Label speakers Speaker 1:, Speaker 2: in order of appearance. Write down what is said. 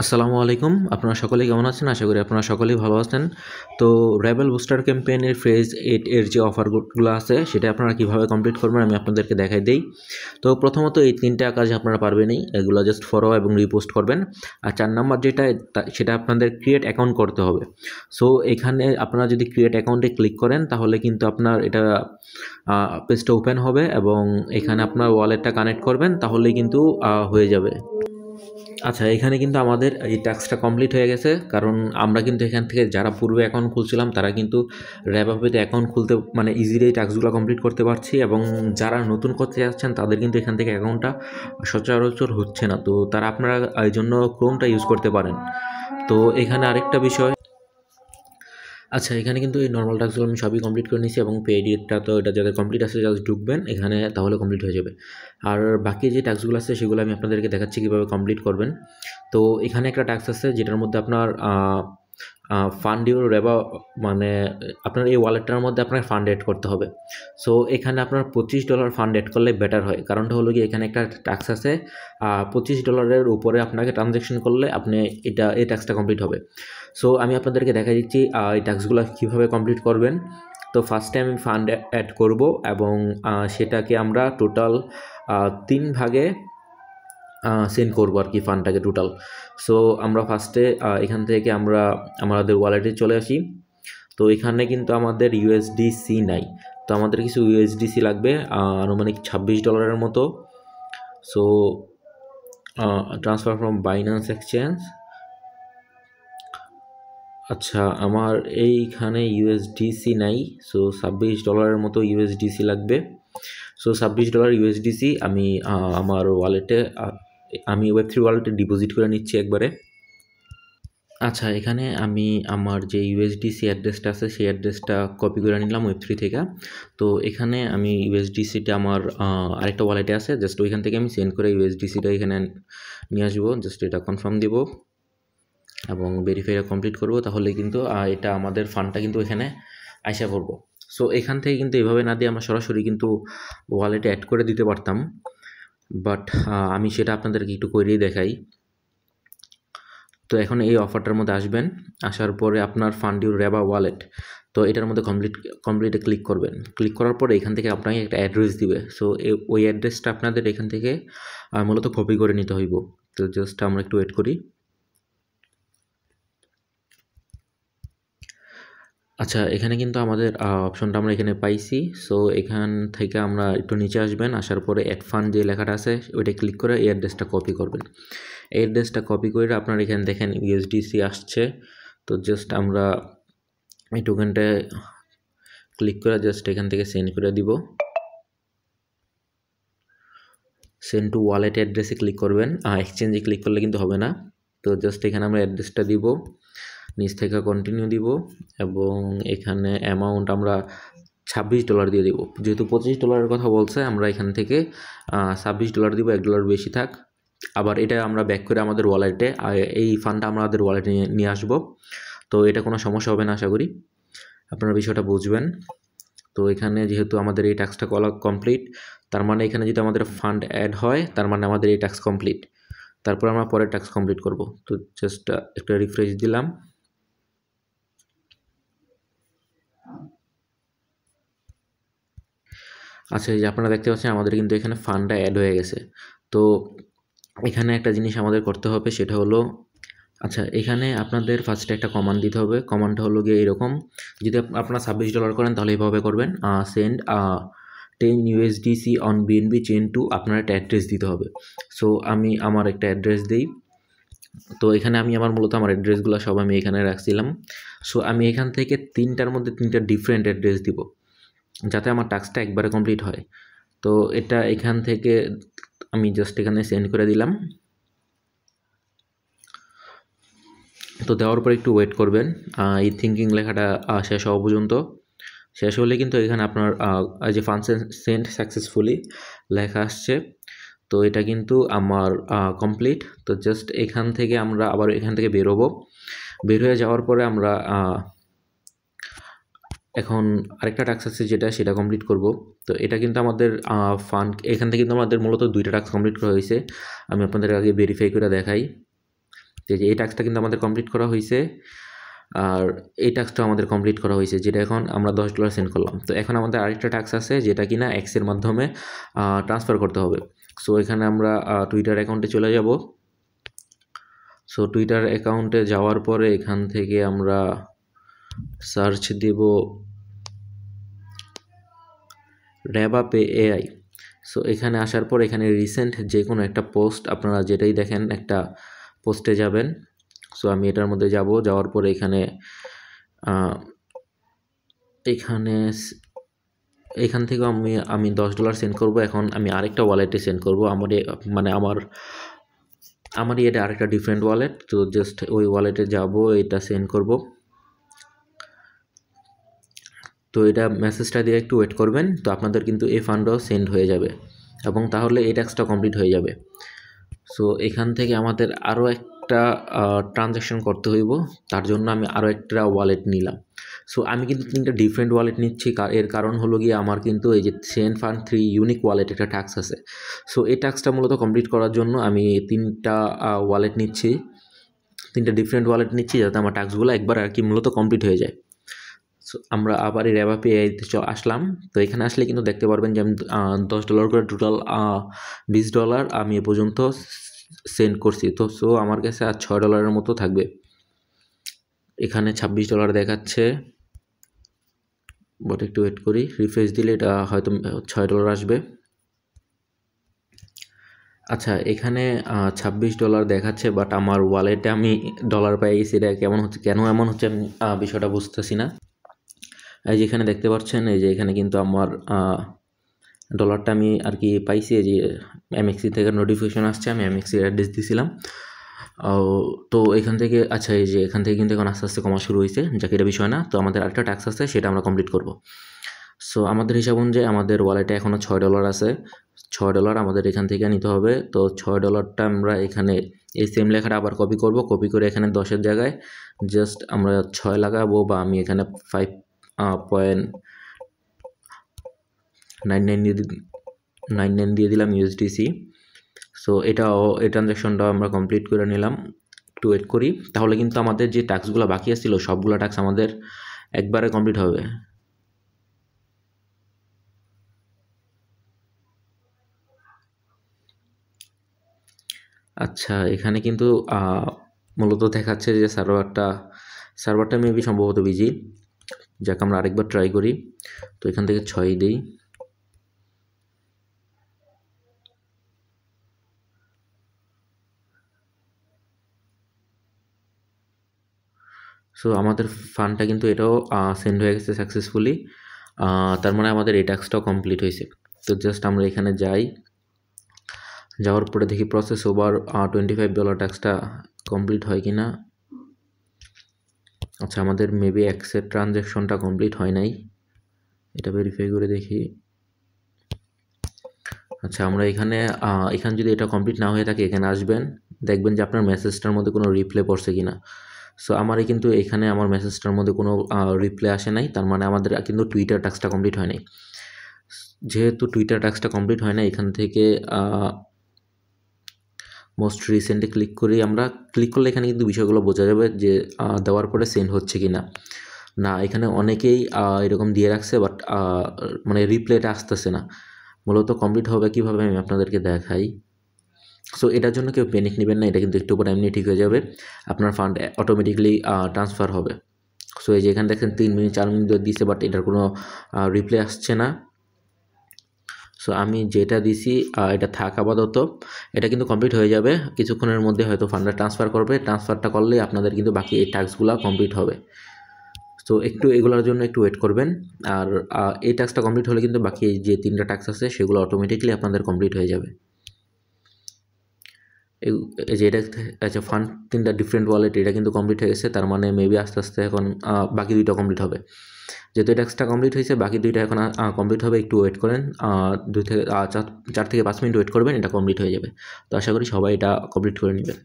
Speaker 1: আসসালামু আলাইকুম। আপনারা সকলেই কেমন আছেন? আশা করি আপনারা সকলেই ভালো আছেন। তো রেবেল বুস্টার ক্যাম্পেইনের ফেজ 8 এর যে অফারগুলো আছে সেটা আপনারা কিভাবে কমপ্লিট করবেন আমি আপনাদেরকে দেখাই দেই। তো প্রথমত এই ৩টা কাজ আপনারা পারবেনই। এগুলো জাস্ট ফলো এবং রিপোস্ট করবেন। আর ৪ নাম্বার যেটা সেটা আপনাদের ক্রিয়েট অ্যাকাউন্ট করতে হবে। সো এখানে আপনারা যদি ক্রিয়েট অ্যাকাউন্টে ক্লিক করেন তাহলে কিন্তু আপনার এটা পেজটা ওপেন হবে এবং এখানে আপনার ওয়ালেটটা কানেক্ট করবেন তাহলেই কিন্তু হয়ে যাবে। আচ্ছা, এখানে কিন্তু আমাদের এই টাস্কটা কমপ্লিট হয়ে গেছে। কারণ আমরা কিন্তু এখান থেকে যারা পূর্বে অ্যাকাউন্ট খুলছিলাম তারা কিন্তু র্যাপআপেতে অ্যাকাউন্ট খুলতে মানে ইজিলি এই টাস্কগুলো কমপ্লিট করতে পারছি এবং যারা নতুন করতে যাচ্ছেন তাদের কিন্তু এখান থেকে অ্যাকাউন্টটা সচরাচর হচ্ছে না। তো তারা আপনারা এই জন্য ক্রোমটা ইউজ করতে পারেন। তো এখানে আরেকটা বিষয়, আচ্ছা এখানে কিন্তু এই নর্মাল টাস্কগুলো আমি সবই কমপ্লিট করে নিয়েছি এবং পেইডটা তো এটা যাদের কমপ্লিট আছে জাস্ট ঢুকবেন এখানে তাহলে কমপ্লিট হয়ে যাবে। আর বাকি যে টাস্কগুলো আছে সেগুলো আমি আপনাদেরকে দেখাচ্ছি কীভাবে কমপ্লিট করবেন। তো এখানে একটা টাস্ক আছে যেটার মধ্যে আপনার ফান্ড ইউর রেবা মানে আপনার এই ওয়ালেটটার মধ্যে আপনার ফান্ড অ্যাড করতে হবে। সো এখানে আপনার $25 ফান্ড অ্যাড করলে বেটার হয়। কারণটা হলো কি এখানে একটা টাস্ক আছে $25 উপরে আপনাকে ট্রানজ্যাকশন করলে আপনি এই টাস্কটা কমপ্লিট হবে। সো আমি আপনাদেরকে দেখা দিচ্ছি এই টাস্কগুলো কীভাবে কমপ্লিট করবেন। তো ফার্স্টে আমি ফান্ড অ্যাড করব এবং সেটাকে আমরা টোটাল 3 ভাগে সেন্ড করবো আর কি ফান্ডটাকে টোটাল। সো আমরা ফার্স্টে এখান থেকে আমরা আমাদের ওয়ালেটে চলে আসি। তো এখানে কিন্তু আমাদের ইউএসডিসি নাই, তো আমাদের কিছু ইউএসডিসি লাগবে আনুমানিক $26 মতো। So transfer from Binance exchange. আচ্ছা আমার এইখানে ইউএসডিসি নাই, সো $26 মতো ইউএসডিসি লাগবে। সো $26 ইউএসডিসি আমি আমার ওয়ালেটে আমি ওয়েব3 ওয়ালেটে ডিপোজিট করে নিচ্ছি একবারে। আচ্ছা এখানে আমি আমার যে ইউএসডিসি অ্যাড্রেসটা আছে সেই অ্যাড্রেসটা কপি করে নিলাম ওয়েব3 থেকে। তো এখানে আমি ইউএসডিসিটা আমার আরেকটা ওয়ালেটে আছে, জাস্ট ওইখান থেকে আমি সেন্ড করে ইউএসডিসিটা এখানে নিয়ে আসবো। জাস্ট এটা কনফার্ম দিব এবং ভেরিফাইটা কমপ্লিট করব, তাহলে কিন্তু এটা আমাদের ফান্ডটা কিন্তু এখানে আইসা পড়বো। সো এখান থেকে কিন্তু এভাবে না দিয়ে আমরা সরাসরি কিন্তু ওয়ালেটে অ্যাড করে দিতে পারতাম, বাট আমি সেটা আপনাদেরকে একটু করেই দেখাই। তো এখন এই অফারটার মধ্যে আসবেন, আসার পরে আপনার ফান্ড ইউর রেবা ওয়ালেট, তো এটার মধ্যে কমপ্লিটে ক্লিক করবেন। ক্লিক করার পরে এখান থেকে আপনাকে একটা অ্যাড্রেস দিবে। সো ওই অ্যাড্রেসটা আপনাদের এখান থেকে মূলত কপি করে নিতে হইব। তো জাস্ট আমরা একটু ওয়েট করি। আচ্ছা এখানে কিন্তু আমাদের অপশনটা আমরা এখানে পাইছি। সো এখান থেকে আমরা একটু নিচে আসবেন, আসার পরে অ্যাড ফান্ড যে লেখাটা আছে ওইটা ক্লিক করে এই অ্যাড্রেসটা কপি করবেন। এই অ্যাড্রেসটা কপি করে আপনার এখানে দেখেন ইউএসডিসি আসছে। তো জাস্ট আমরা এই টোকেনটায় ক্লিক করে জাস্ট এখান থেকে সেন্ড করে দিব। সেন্ড টু ওয়ালেট অ্যাড্রেসে ক্লিক করবেন, এক্সচেঞ্জে ক্লিক করলে কিন্তু হবে না। তো জাস্ট এখানে আমরা অ্যাড্রেসটা দিব, নিচ থেকে কন্টিনিউ দিব এবং এখানে অ্যামাউন্ট আমরা $26 দিয়ে দিব। যেহেতু $25 কথা বলছে আমরা এখান থেকে $26 দিব, $1 বেশি থাক। আবার এটা আমরা ব্যাক করে আমাদের ওয়ালেটে এই ফান্ডটা আমাদের ওয়ালেটে নিয়ে আসবো। তো এটা কোনো সমস্যা হবে না, আশা করি আপনারা বিষয়টা বুঝবেন। তো এখানে যেহেতু আমাদের এই টাস্কটা কমপ্লিট, তার মানে এখানে যদি আমাদের ফান্ড অ্যাড হয় তার মানে আমাদের এই টাস্ক কমপ্লিট। তারপর আমরা পরের টাস্ক কমপ্লিট করব। তো জাস্ট একটা রিফ্রেশ দিলাম। আচ্ছা এই যে আপনারা দেখতে পাচ্ছেন আমাদের কিন্তু এখানে ফান্ডটা অ্যাড হয়ে গেছে। তো এখানে একটা জিনিস আমাদের করতে হবে, সেটা হলো আচ্ছা এখানে আপনাদের ফার্স্টে একটা কমান্ড দিতে হবে। কমান্ডটা হলো গিয়ে এরকম, যদি আপনারা $26 করেন তাহলে এইভাবে করবেন, send 10 USDC on BNB chain to, আপনার একটা অ্যাড্রেস দিতে হবে। সো আমি আমার একটা অ্যাড্রেস দিই। তো এখানে আমি মূলত আমার অ্যাড্রেসগুলো সব আমি এখানে রাখছিলাম। সো আমি এখান থেকে 3টার মধ্যে 3টা ডিফারেন্ট অ্যাড্রেস দিব যাতে আমার টাস্কটা একবারে কমপ্লিট হয়। তো এটা এখান থেকে আমি জাস্ট এখানে সেন্ড করে দিলাম। তো দেওয়ার পর একটু ওয়েট করবেন, এই থিঙ্কিং লেখাটা শেষ হওয়া পর্যন্ত। শেষ হলে কিন্তু এখানে আপনার যে ফান্ড সেন্ড সাকসেসফুলি লেখা আসছে। তো এটা কিন্তু আমার কমপ্লিট। তো জাস্ট এখান থেকে আমরা আবার এখান থেকে বেরোবো। বের হয়ে যাওয়ার পরে আমরা এখন আরেকটা টাস্ক আছে সেটা কমপ্লিট করব। তো এটা কিন্তু আমাদের ফান্ড এখান থেকে কিন্তু আমাদের মূলত 2টা টাস্ক কমপ্লিট করা হয়েছে। আমি আপনাদের আগে ভেরিফাই করে দেখাই। তো এই টাস্কটা কিন্তু আমাদের কমপ্লিট করা হয়েছে, আর এই টাস্কটা আমাদের কমপ্লিট করা হয়েছে, যেটা এখন আমরা $10 সেন্ড করলাম। তো এখন আমাদের আরেকটা টাস্ক আছে যেটা কিনা এক্সের মাধ্যমে ট্রান্সফার করতে হবে। সো এখানে আমরা টুইটার অ্যাকাউন্টে চলে যাব। সো টুইটার অ্যাকাউন্টে যাওয়ার পরে এখান থেকে আমরা সার্চ দেব র্যাবাপে এআই। সো এখানে আসার পর এখানে রিসেন্ট যে কোনো একটা পোস্ট, আপনারা যেটাই দেখেন একটা পোস্টে যাবেন। সো আমি এটার মধ্যে যাওয়ার পরে এখান থেকে আমি $10 সেন্ড করব। এখন আমি আরেকটা ওয়ালেটে সেন্ড করব, আমারই এটা আরেকটা ডিফারেন্ট ওয়ালেট। তো জাস্ট ওই ওয়ালেটে যাব, এটা সেন্ড করব। তো এটা মেসেজটা দিয়ে একটু ওয়েট করবেন, তো আপনাদের কিন্তু এই ফান্ডও সেন্ড হয়ে যাবে এবং তাহলে এই টাস্কটা কমপ্লিট হয়ে যাবে। সো এখান থেকে আমাদের আরও একটা ট্রানজ্যাকশন করতে হইব, তার জন্য আমি আরও একটা ওয়ালেট নিলাম। সো আমি কিন্তু 3টা ডিফারেন্ট ওয়ালেট নিচ্ছি, এর কারণ হলো গিয়ে আমার কিন্তু এই যে সেন্ড ফান্ড 3 ইউনিক ওয়ালেট একটা টাস্ক আছে। সো এই টাস্কটা মূলত কমপ্লিট করার জন্য আমি 3টা ওয়ালেট নিচ্ছি, 3টা ডিফারেন্ট ওয়ালেট নিচ্ছি, যাতে আমার টাস্কগুলো একবার আর কি মূলত কমপ্লিট হয়ে যায়। সো আমরা আবার এই র্যাবাপে এআইতে আসলাম। তো এখানে আসলে কিন্তু দেখতে পারবেন যে আমি $10 করে টোটাল $20 আমি এ পর্যন্ত সেন্ড করছি। তো সো আমার কাছে আর $6 মতো থাকবে। এখানে $26 দেখাচ্ছে, বাট একটু ওয়েট করি, রিফ্রেশ দিলে এটা হয়তো $6 আসবে। আচ্ছা, এখানে $26 দেখাচ্ছে, বাট আমার ওয়ালেটে আমি ডলার পাই গেছি। এটা কেন এমন হচ্ছে আমি বিষয়টা বুঝতেছি না। এই যে এখানে দেখতে পাচ্ছেন, এই যে এখানে কিন্তু আমার ডলারটা আমি আর কি পাইছি। এই যে এমএক্সি থেকে নোটিফিকেশন আসছে, আমি এমএক্সির অ্যাড্রেস দিয়েছিলাম। তো এখান থেকে আচ্ছা, এই যে এখান থেকে কিন্তু এখন আস্তে আস্তে কমা শুরু হয়েছে, যাকে এটা বিষয় না। তো আমাদের আরেকটা ট্যাক্স আছে, সেটা আমরা কমপ্লিট করব। সো আমাদের হিসাব অনুযায়ী আমাদের ওয়ালেটে এখনও $6 আছে। $6 আমাদের এখান থেকে নিতে হবে। তো $6টা আমরা এখানে এই সেম লেখাটা আবার কপি করব, কপি করে এখানে 10-এর জায়গায় জাস্ট আমরা 6 লাগাবো, বা আমি এখানে 5.99 দিয়ে দিলাম ইউএসডিসি। সো এই ট্রানজ্যাকশনটাও আমরা কমপ্লিট করে নিলাম। একটু ওয়েট করি, তাহলে কিন্তু আমাদের যে টাস্কগুলো বাকি ছিল সবগুলো টাস্ক আমাদের একবারে কমপ্লিট হবে। আচ্ছা, এখানে কিন্তু মূলত দেখাচ্ছে যে সার্ভারটা মেবি সম্ভবত বিজি। যাক, আমরা আরেকবার ট্রাই করি। তো এখান থেকে 6 দিই। সো আমাদের ফান্ডটা কিন্তু এটাও সেন্ড হয়ে গেছে সাকসেসফুলি। তার মানে আমাদের এই টাস্কটাও কমপ্লিট হয়েছে। তো জাস্ট আমরা এখানে যাওয়ার পরে দেখি প্রসেস ওভার $25 টাস্কটা কমপ্লিট হয় কি না। আচ্ছা, আমাদের মেবি অ্যাকসেপ্ট ট্রানজ্যাকশনটা কমপ্লিট হয় নাই, এটা ভেরিফাই করে দেখি। আচ্ছা, আমরা এখানে যদি এটা কমপ্লিট না হয়ে থাকে, এখানে আসবেন, দেখবেন যে আপনার মেসেজটার মধ্যে কোনো রিপ্লে পড়ছে কিনা। সো আমারই কিন্তু এখানে আমার মেসেজটার মধ্যে কোনো রিপ্লে আসে নাই, তার মানে আমাদের কিন্তু টুইটার টাস্কটা কমপ্লিট হয় নাই। যেহেতু টুইটার টাস্কটা কমপ্লিট হয় না, এখান থেকে মোস্ট রিসেন্টে ক্লিক করলে এখানে কিন্তু বিষয়গুলো বোঝা যাবে যে দেওয়ার পরে সেন্ড হচ্ছে কি না। এখানে অনেকেই এরকম দিয়ে রাখছে, বাট মানে রিপ্লেটা আসতেছে না। মূলত কমপ্লিট হবে কীভাবে আমি আপনাদেরকে দেখাই। সো এটার জন্য কেউ প্যানিক নেবেন না, এটা কিন্তু একটু পরে এমনি ঠিক হয়ে যাবে, আপনার ফান্ড অটোমেটিকলি ট্রান্সফার হবে। সো এই যে এখানে দেখেন 3 মিনিট 4 মিনিট দিচ্ছে, বাট এটার কোনো রিপ্লে আসছে না। সো আমি যেটা দিছি এটা থাক আপাতত, এটা কিন্তু কমপ্লিট হয়ে যাবে কিছুক্ষণের মধ্যে, হয়তো ফান্ডটা ট্রান্সফার করবে। ট্রান্সফারটা করলে আপনাদের কিন্তু বাকি এই টাস্কগুলো কমপ্লিট হবে। সো এগুলোর জন্য একটু ওয়েট করবেন। আর এই টাস্কটা কমপ্লিট হলে কিন্তু বাকি যে 3টা টাস্ক আছে সেগুলো অটোমেটিকলি আপনাদের কমপ্লিট হয়ে যাবে। এই যে এটা আচ্ছা, ফান্ড 3টা ডিফারেন্ট ওয়ালেট, এটা কিন্তু কমপ্লিট হয়ে গেছে। তার মানে মেবি আস্তে আস্তে এখন বাকি 2টা কমপ্লিট হবে। যেহেতু এই টাস্কটা কমপ্লিট হয়েছে, বাকি 2টা এখন কমপ্লিট হবে। একটু ওয়েট করেন, 4 থেকে 5 মিনিট ওয়েট করবেন, এটা কমপ্লিট হয়ে যাবে। তো আশা করি সবাই এটা কমপ্লিট করে নেবেন।